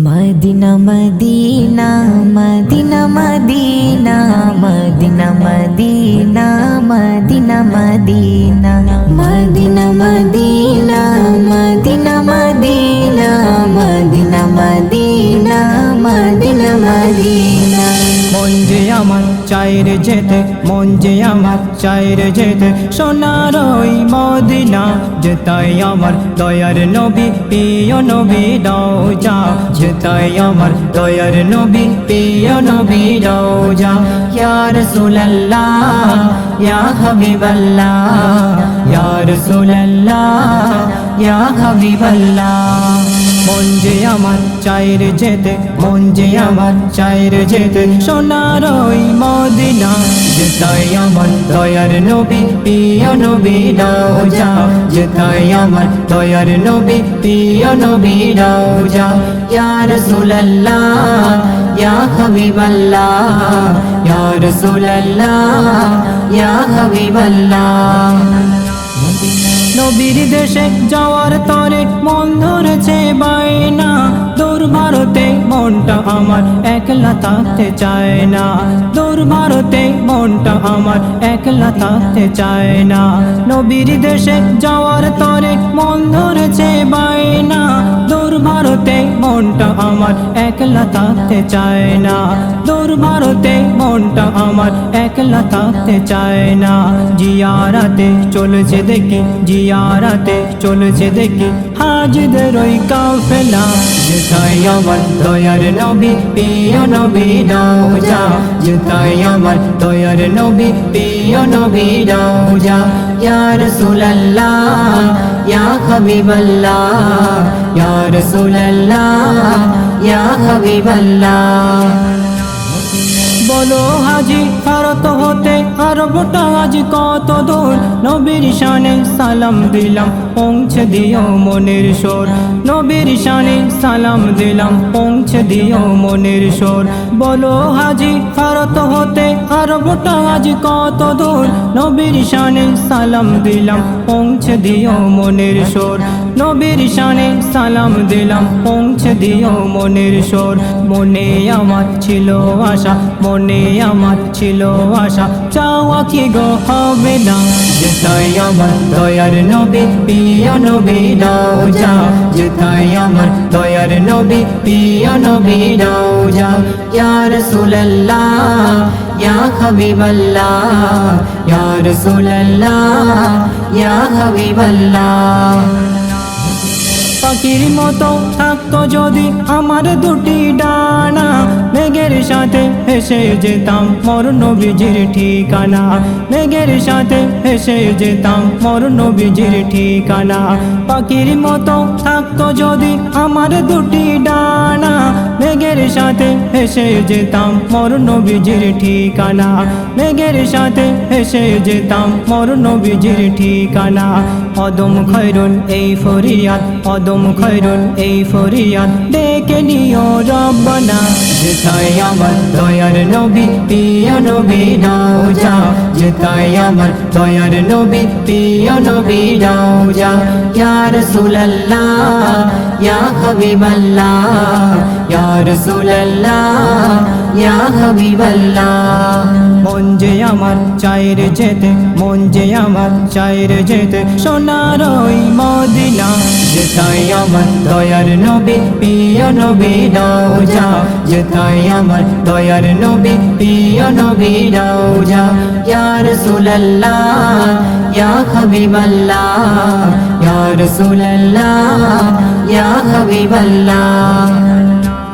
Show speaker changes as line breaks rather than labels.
Medina Medina Medina Medina Medina Medina Medina Medina Medina Medina Medina Medina Medina Medina Medina Medina
মন যে আমার চাইরে যেতে, মন যে আমার চাইরে যেতে সোনার ওই মদিনা, যেতাই আমার দয়ার নবী প্রিয় নবী রওজা, যেতাই আমার দয়ার নবী প্রিয় নবী রওজা। ইয়া রাসূলুল্লাহ ইয়া হাবিবাল্লাহ, ইয়া রাসূলুল্লাহ ইয়া হাবিবাল্লাহ। মন যে আমার চাইরে যেতে, মন যে আমার চাইরে যেতে সোনার ওই মদিনা, যেতাই আমার দয়ার নবী প্রিয় নবী রওজা, যেতাই আমার দয়ার নবী প্রিয় নবী রওজা। ইয়া রাসূলুল্লাহ ইয়া হাবিবাল্লাহ, ইয়া রাসূলুল্লাহ ইয়া হাবিবাল্লাহ। নবীর দেশে যাওয়ার তরে মন ধরেছে বায়না, দূর ভারতে মনটা আমার একলা থাকতে চায় না, দূর ভারতে মনটা আমার একলা থাকতে চায় না। নবীর দেশে যাওয়ার তরে মন ধরেছে বায়না, দূর ভারতে মনটা আমার একলা থাকতে চায় না, দূর ভারতে মনটা আমার একলা থাকতে চায় না। জিয়ারাতে চলেছে দেখি, জিয়ারাতে চলেছে দেখি হাজিদের ওই কাফেলা, যেতাই আমার দয়ার নবী প্রিয় নবী রওজা, যেতাই আমার দয়ার নবী প্রিয় নবী রওজা। ইয়া রাসূলুল্লাহ ইয়া হাবিবাল্লাহ, ইয়া রাসূলুল্লাহ ইয়া হাবিবাল্লাহ। বলো হাজি ভারত হতে আরবটা আজ কত দূর, নবীর শানে সালাম দিলাম পৌঁছে দিও মনের সুর, নবীর শানে সালাম দিলাম পৌঁছে দিও মনের সুর। বলো হাজি ভারত হতে আরবটা আজ কত দূর, নবীর শানে সালাম দিলাম পৌঁছে দিও মনের সুর, নবীর শানে সালাম দিলাম পৌঁছে দিও মনের সুর। মনে আমার ছিল আশা, মনে আমার ছিল আশা, চাওয়া কি গো হবে না, যেতাই আমার দয়ার নবী প্রিয় নবী রওজা, যেতাই আমার দয়ার নবী প্রিয় নবী রওজা। ইয়া রাসূলুল্লাহ ইয়া হাবিবাল্লাহ, ইয়া রাসূলুল্লাহ ইয়া হাবিবাল্লাহ। পাখির মতো থাকতো যদি আমার দুটি ডানা, মেঘের সাথে এসে যেতাম মোর নবীজির ঠিকানা, মেঘের সাথে এসে যেতাম মোর নবীজির ঠিকানা। পাখির মতো থাকতো যদি আমার দুটি ডানা, মেঘের সাথে এসে যেতাম মোর নবীজির ঠিকানা, মেঘের সাথে এসে যেতাম মোর নবীজির ঠিকানা। অদম খৈরুল এই ফরিয়াদ, অদম খৈরুল এই ফরিয়াদ ডেকে নিও রব্বানা, যেতাই আমার দয়ার নবী প্রিয় নবী রওজা, যেতাই আমার দয়ার নবী প্রিয় নবী রওজা। ইয়া রাসূলুল্লাহ ইয়া হাবিবাল্লাহ, ইয়া রাসূলুল্লাহ ইয়া হাবিবাল্লাহ। মন যে আমার চাইরে যেতে, মন যে আমার চাইরে যেতে সোনার ওই মদিনা, যেতাই আমার দয়ার নবী প্রিয় নবী রওজা, যেতাই আমার দয়ার নবী প্রিয় নবী রওজা। ইয়া রাসূলুল্লাহ ইয়া হাবিবাল্লাহ, ইয়া রাসূলুল্লাহ ইয়া হাবিবাল্লাহ।